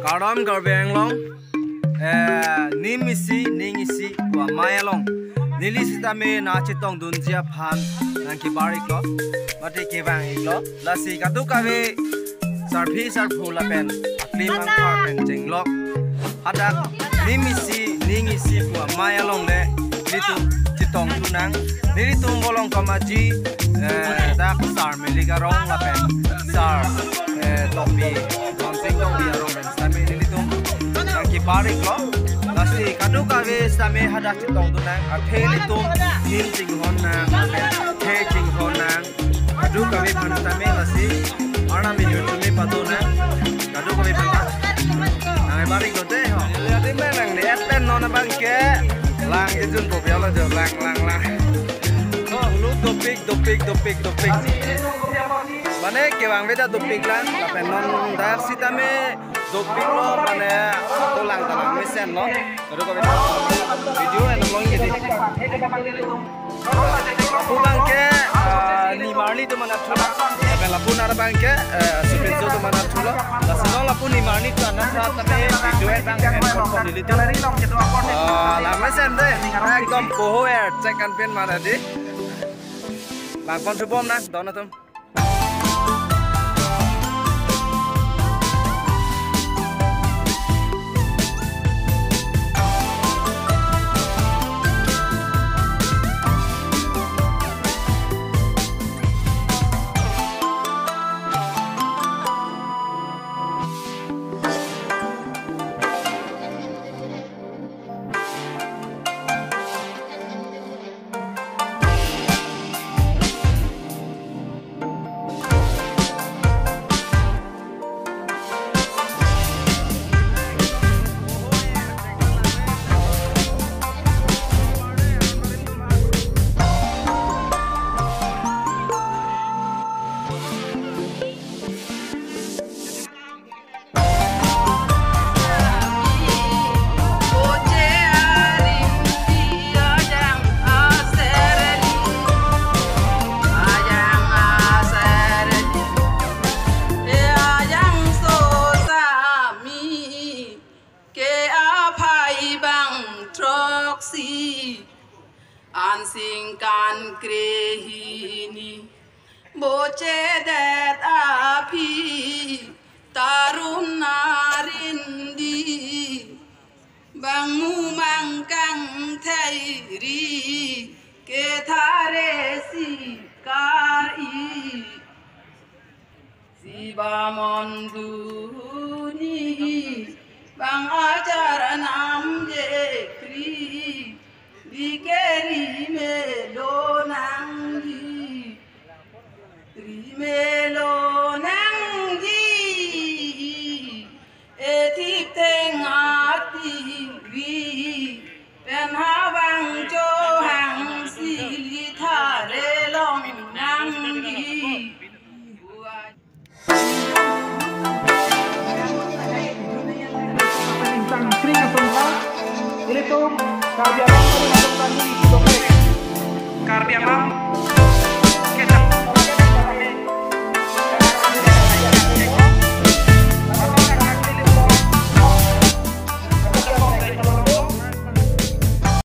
Karam garbeng long nimisi ningisi wa maya long nili sitame na chitong dunjia phan nang ki barik lo mate ke bang lo lasi katu kawe sarphi sarphula pen aklim ang pen jeng lo hadak nimisi ningisi wa maya long le litu chitong tunang nili tum bolong kamaji dak sar meliga rong la pen sar topi sing dong dia rong dan same nili tum nang ki barik lo lasi kadu kawe same hadak chitong tunang athe litum nim jing hon nang the jing hon nang kadu kawe phan same lasi ana mi tumi patu nang kadu kawe phan nang barik lo te ho ade me nang ne aten no na bang ke lang ijun ko bia la jo lang ho lu topik mane ke bang beda topik lang la pen non dak sitame topik lo mane to lang talang mesen lo kadu kawe video en long jadi pulang ke ni marli to mana thula pen la pun ara bang ke supenzo to mana thula la sino la pun ni marni to na sa tame video en bang en kon dili to la mesen de ekdom poho air check and pen mara di lang kon subom na dona tum an sing kan krehini boche det api tarun narindi bangu mangkang thairi ke thare si kari siba monduni bang acara nam je kri dikeri melo nanggi etip tengati wi pen hawang jo hang sili thare long nanggi Karbiamam